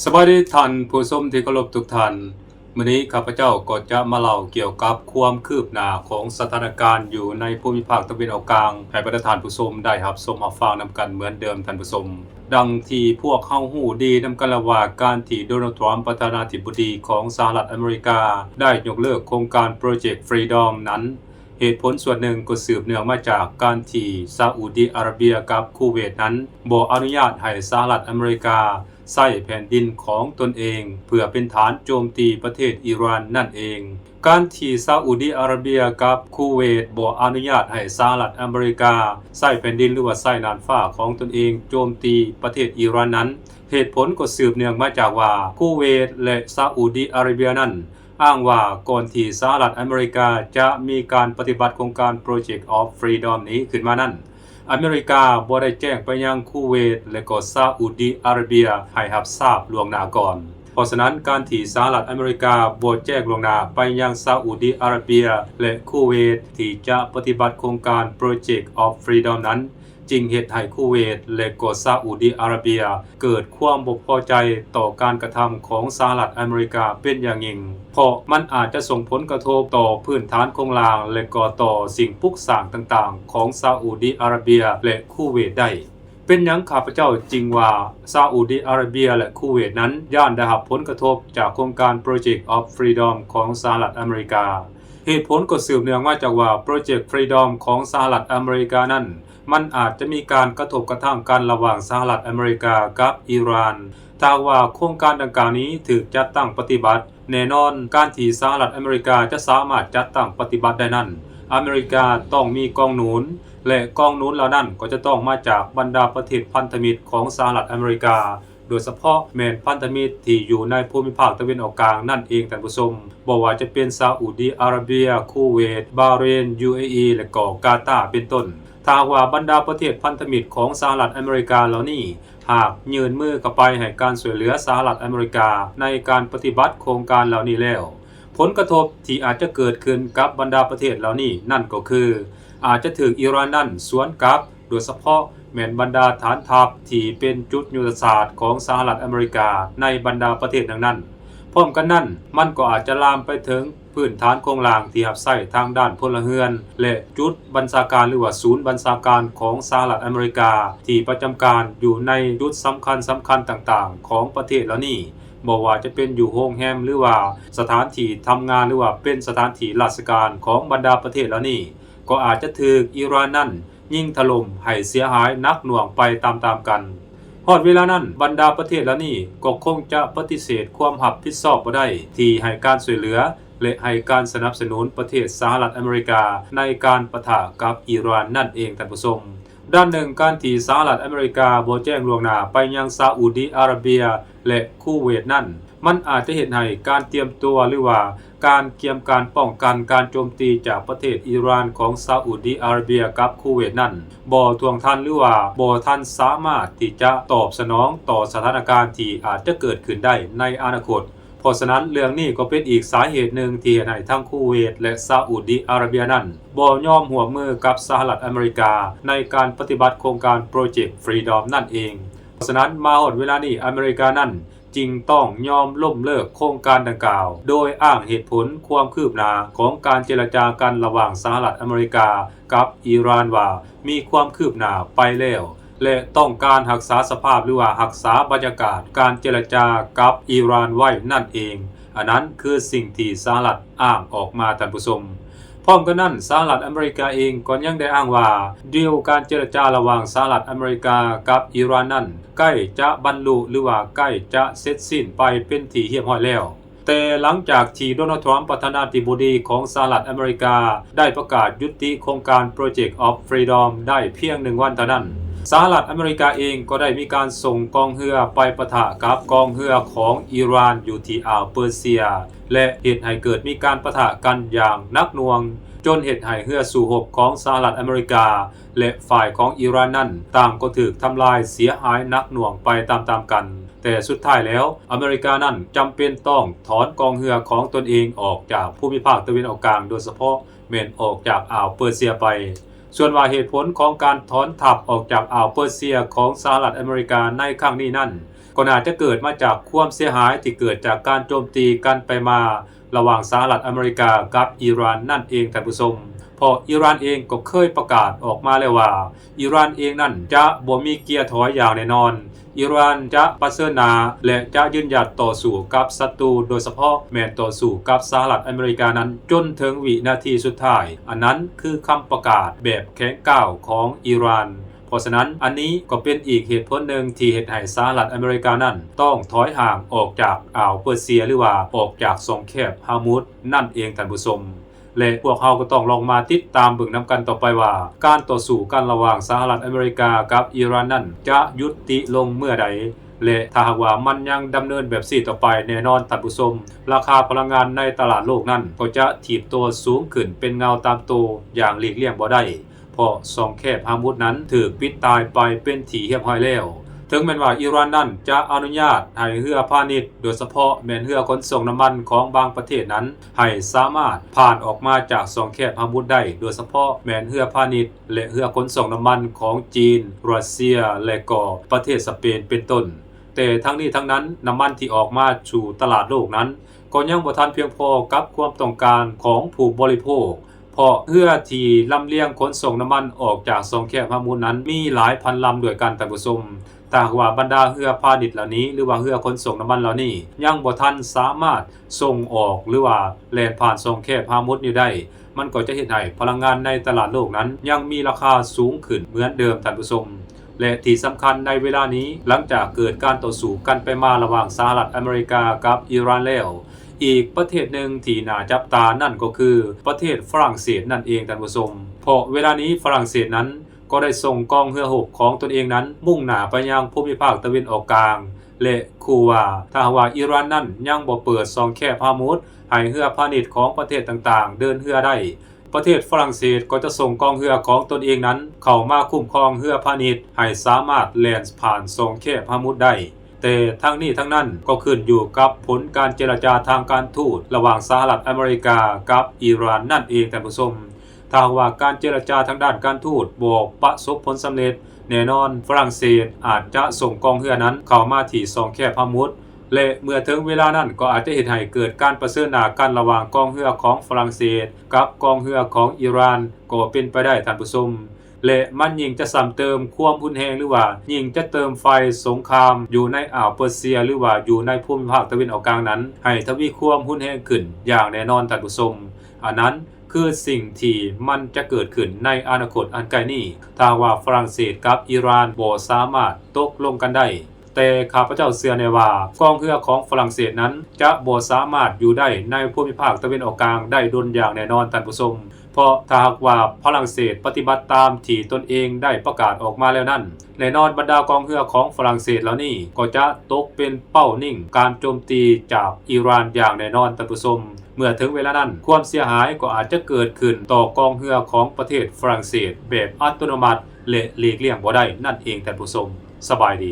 สวัสดีท่านผู้ชมที่เคารพทุกท่านมื้อนี้ข้าพเจ้าก็จะมาเล่าเกี่ยวกับความคืบหน้าของสถานการณ์อยู่ในภูมิภาคตะวันออกกลางให้ประท่านผู้ชมได้รับชมรับฟังนำกันเหมือนเดิมท่านผู้ชมดังที่พวกเฮาฮู้ดีนำกันแล้วว่าการที่โดนัลด์ทรัมป์ประธานาธิบดีของสหรัฐอเมริกาได้ยกเลิกโครงการ Project Freedom นั้นเหตุผลส่วนหนึ่งก็สืบเนื่องมาจากการที่ซาอุดิอาระเบียกับคูเวตนั้นบ่อนุญาตให้สหรัฐอเมริกาใช้แผ่นดินของตนเองเพื่อเป็นฐานโจมตีประเทศอิหร่านนั่นเองการที่ซาอุดิอาระเบียกับคูเวตบ่อนุญาตให้สหรัฐอเมริกาใช้แผ่นดินหรือว่าใช้น่านฟ้าของตนเองโจมตีประเทศอิหร่านนั้นเหตุผลก็สืบเนื่องมาจากว่าคูเวตและซาอุดิอาระเบียนั้นอ้างว่าก่อนที่สหรัฐอเมริกาจะมีการปฏิบัติโครงการ Project of Freedom นี้ขึ้นมานั้นอเมริกาบ่ได้แจ้งไปยังคูเวตและก็ซาอุดิอาระเบียให้รับทราบล่วงหน้าก่อนเพราะฉะนั้นการที่สหรัฐอเมริกาบ่แจ้งล่วงหน้าไปยังซาอุดิอาระเบียและคูเวตที่จะปฏิบัติโครงการ Project of Freedom นั้นจึงเฮ็ดให้คูเวตและก็ซาอุดิอาระเบียเกิดความบ่พอใจต่อการกระทำของสหรัฐอเมริกาเป็นอย่างยิ่งเพราะมันอาจจะส่งผลกระทบต่อพื้นฐานโครงสร้างและก็ต่อสิ่งปลูกสร้างต่างๆของซาอุดิอาระเบียและคูเวตได้เป็นหยังข้าพเจ้าจริงว่าซาอุดิอาระเบียและคูเวตนั้นย่านได้รับผลกระทบจากโครงการ Project of Freedom ของสหรัฐอเมริกาเหตุผลก็สืบเนื่องมาจากว่า Project Freedom ของสหรัฐอเมริกานั้นมันอาจจะมีการกระทบกระทั่งกันระหว่างสหรัฐอเมริกากับอิหร่านถ้าว่าโครงการดังกล่าวนี้ถูกจัดตั้งปฏิบัติแน่นอนการที่สหรัฐอเมริกาจะสามารถจัดตั้งปฏิบัติได้นั้นอเมริกาต้องมีกองหนุนและกองหนุนเหล่านั้นก็จะต้องมาจากบรรดาประเทศพันธมิตรของสหรัฐอเมริกาโดยเฉพาะแม่นพันธมิตรที่อยู่ในภูมิภาคตะวันออกกลางนั่นเองท่านผู้ชมบ่ว่าจะเป็นซาอุดิอาระเบียคูเวตบาห์เรน UAE และก็กาตาร์เป็นต้นถ้าว่าบรรดาประเทศพันธมิตรของสหรัฐอเมริกาเหล่านี้หากยื่นมือเข้าไปให้การช่วยเหลือสหรัฐอเมริกาในการปฏิบัติโครงการเหล่านี้แล้วผลกระทบที่อาจจะเกิดขึ้นกับบรรดาประเทศเหล่านี้นั่นก็คืออาจจะถูกอิหร่านนั้นสวนกลับโดยเฉพาะแม่นบรรดาฐานทัพที่เป็นจุดยุทธศาสตร์ของสหรัฐอเมริกาในบรรดาประเทศดังนั้นพร้อมกันนั้นมันก็อาจจะลามไปถึงพื้นฐานโครงสร้างที่รับใช้ทางด้านพลเรือนและจุดบัญชาการหรือว่าศูนย์บัญชาการของสหรัฐอเมริกาที่ประจำการอยู่ในจุดสำคัญต่างๆของประเทศเหล่านี้บ่ว่าจะเป็นอยู่โรงแรมหรือว่าสถานที่ทำงานหรือว่าเป็นสถานที่ราชการของบรรดาประเทศเหล่านี้ก็อาจจะถูกอิหร่านนั้นยิงถล่มให้เสียหายหนักหน่วงไปตามๆกันฮอดเวลานั้นบรรดาประเทศเหล่านี้ก็คงจะปฏิเสธความรับผิดชอบบ่ได้ที่ให้การช่วยเหลือและให้การสนับสนุนประเทศสหรัฐอเมริกาในการปะทะกับอิหร่านนั่นเองท่านผู้ชมด้านหนึ่งการที่สหรัฐอเมริกาบ่แจ้งล่วงหน้าไปยังซาอุดิอาระเบียและคูเวตนั้นมันอาจจะเฮ็ดให้การเตรียมตัวหรือว่าการเตรียมการป้องกันการโจมตีจากประเทศอิหร่านของซาอุดิอาระเบียกับคูเวตนั้นบ่ท่วงทันหรือว่าบ่ทันสามารถที่จะตอบสนองต่อสถานการณ์ที่อาจจะเกิดขึ้นได้ในอนาคตเพราะฉะนั้นเรื่องนี้ก็เป็นอีกสาเหตุหนึ่งที่ให้ทั้งคูเวตและซาอุดิอาระเบียนั้นบ่ยอมร่วมมือกับสหรัฐอเมริกาในการปฏิบัติโครงการ Project Freedom นั่นเองเพราะฉะนั้นมาฮอดเวลานี้อเมริกานั้นจึงต้องยอมล้มเลิกโครงการดังกล่าวโดยอ้างเหตุผลความคืบหน้าของการเจรจากันระหว่างสหรัฐอเมริกากับอิหร่านว่ามีความคืบหน้าไปแล้วและต้องการรักษาสภาพหรือว่ารักษาบรรยากาศการเจรจากับอิหร่านไว้นั่นเองอันนั้นคือสิ่งที่สหรัฐอ้างออกมาท่านผู้ชมพร้อมกันนั้นสหรัฐอเมริกาเองก็ยังได้อ้างว่าดีลการเจรจาระหว่างสหรัฐอเมริกากับอิหร่านนั้นใกล้จะบรรลุหรือว่าใกล้จะเสร็จสิ้นไปเป็นที่เรียบร้อยแล้วแต่หลังจากที่โดนัลด์ทรัมป์ประธานาธิบดีของสหรัฐอเมริกาได้ประกาศยุติโครงการ Project of Freedom ได้เพียง1วันเท่านั้นสหรัฐอเมริกาเองก็ได้มีการส่งกองเรือไปปะทะกับกองเรือของอิหร่านอยู่ที่อ่าวเปอร์เซียและเหตุให้เกิดมีการปะทะกันอย่างหนักหน่วงจนเหตุให้เรือสู้รบของสหรัฐอเมริกาและฝ่ายของอิหร่านนั้นต่างก็ถูกทำลายเสียหายหนักหน่วงไปตามๆกันแต่สุดท้ายแล้วอเมริกานั้นจำเป็นต้องถอนกองเรือของตนเองออกจากภูมิภาคตะวันออกกลางโดยเฉพาะแม่นออกจากอ่าวเปอร์เซียไปส่วนว่าเหตุผลของการถอนทัพออกจากอ่าวเปอร์เซียของสหรัฐอเมริกาในครั้งนี้นั้น ก็น่าจะเกิดมาจากความเสียหายที่เกิดจากการโจมตีกันไปมาระหว่างสหรัฐอเมริกากับอิหร่านนั่นเองท่านผู้ชมเพราะอิหร่านเองก็เคยประกาศออกมาแล้วว่าอิหร่านเองนั่นจะบ่มีเกียร์ถอยอย่างแน่นอนอิหร่านจะเผชิญหน้าและจะยืนหยัดต่อสู้กับศัตรูโดยเฉพาะแม้นต่อสู้กับสหรัฐอเมริกานั้นจนถึงวินาทีสุดท้ายอันนั้นคือคำประกาศแบบแข็งก้าวของอิหร่านเพราะฉะนั้นอันนี้ก็เป็นอีกเหตุผลหนึ่งที่เฮ็ดให้สหรัฐอเมริกานั้นต้องถอยห่างออกจากอ่าวเปอร์เซียหรือว่าออกจากสงแคบฮามุดนั่นเองท่านผู้ชมและพวกเราก็ต้องลองมาติดตามเบิ่งนำกันต่อไปว่าการต่อสู้กันระหว่างสหรัฐอเมริกากับอิหร่านนั้นจะยุติลงเมื่อใดและถ้าหากว่ามันยังดำเนินแบบต่อไปแน่นอนท่านผู้ชมราคาพลังงานในตลาดโลกนั้นก็จะถีบตัวสูงขึ้นเป็นเงาตามตัวอย่างหลีกเลี่ยงบ่ได้เพราะสองแคบฮามุดนั้นถูกปิดตายไปเป็นที่เรียบร้อยแล้วถึงแม้ว่าอิหร่านนั้นจะอนุญาตให้เรือพาณิชย์โดยเฉพาะแม่นเรือขนส่งน้ำมันของบางประเทศนั้นให้สามารถผ่านออกมาจากสองแคบฮามุดได้โดยเฉพาะแม่นเรือพาณิชย์และเรือขนส่งน้ำมันของจีนรัสเซียและก็ประเทศสเปนเป็นต้นแต่ทั้งนี้ทั้งนั้นน้ำมันที่ออกมาสู่ตลาดโลกนั้นก็ยังบ่ทันเพียงพอกับความต้องการของผู้บริโภคเพราะเรือที่ลำเลียงขนส่งน้ำมันออกจากสองแคบฮามุดนั้นมีหลายพันลำด้วยกันท่านผู้ชมแต่ว่าบรรดาเรือพาณิชย์เหล่านี้หรือว่าเรือขนส่งน้ำมันเหล่านี้ยังบ่ทันสามารถส่งออกหรือว่าแล่นผ่านสองแคบฮามุดนี้ได้มันก็จะเฮ็ดให้พลังงานในตลาดโลกนั้นยังมีราคาสูงขึ้นเหมือนเดิมท่านผู้ชมและที่สำคัญในเวลานี้หลังจากเกิดการต่อสู้กันไปมาระหว่างสหรัฐอเมริกากับอิหร่านแล้วอีกประเทศหนึ่งที่น่าจับตานั่นก็คือประเทศฝรั่งเศสนั่นเองท่านผู้ชมเพราะเวลานี้ฝรั่งเศสนั้นก็ได้ส่งกองเรือรบของตนเองนั้นมุ่งหน้าไปยังภูมิภาคตะวันออกกลางและขู่ว่าถ้าว่าอิหร่านนั้นยังบ่เปิดสองแคบฮามุดให้เรือพาณิชย์ของประเทศต่างๆเดินเรือได้ประเทศฝรั่งเศสก็จะส่งกองเรือของตนเองนั้นเข้ามาคุ้มครองเรือพาณิชย์ให้สามารถแล่นผ่านสองแคบฮามุดได้แต่ทั้งนี้ทั้งนั้นก็ขึ้นอยู่กับผลการเจรจาทางการทูตระหว่างสหรัฐอเมริกากับอิหร่านนั่นเองท่านผู้ชมถ้าว่าการเจรจาทางด้านการทูตบ่ประสบผลสำเร็จแน่นอนฝรั่งเศสอาจจะส่งกองเรือนั้นเข้ามาที่สองแคบฮามุดและเมื่อถึงเวลานั้นก็อาจจะเห็นให้เกิดการประเสริฐหน้ากันระหว่างกองเรือของฝรั่งเศสกับกองเรือของอิหร่านก็เป็นไปได้ท่านผู้ชมและมันยิ่งจะซ้ำเติมความรุนแรงหรือว่ายิ่งจะเติมไฟสงครามอยู่ในอ่าวเปอร์เซียหรือว่าอยู่ในภูมิภาคตะวันออกกลางนั้นให้ทวีความรุนแรงขึ้นอย่างแน่นอนท่านผู้ชมอันนั้นคือสิ่งที่มันจะเกิดขึ้นในอนาคตอันใกล้นี้ถ้าว่าฝรั่งเศสกับอิหร่านบ่สามารถตกลงกันได้แต่ข้าพเจ้าเชื่อแน่ว่ากองเรือของฝรั่งเศสนั้นจะบ่สามารถอยู่ได้ในภูมิภาคตะวันออกกลางได้ดนอย่างแน่นอนท่านผู้ชมเพราะถ้าหากว่าฝรั่งเศสปฏิบัติตามที่ตนเองได้ประกาศออกมาแล้วนั้นแน่นอนบรรดากองเรือของฝรั่งเศสเหล่านี้ก็จะตกเป็นเป้านิ่งการโจมตีจากอิหร่านอย่างแน่นอนท่านผู้ชมเมื่อถึงเวลานั้นความเสียหายก็อาจจะเกิดขึ้นต่อกองเรือของประเทศฝรั่งเศสแบบอัตโนมัติและหลีกเลี่ยงบ่ได้นั่นเองท่านผู้ชมสบายดี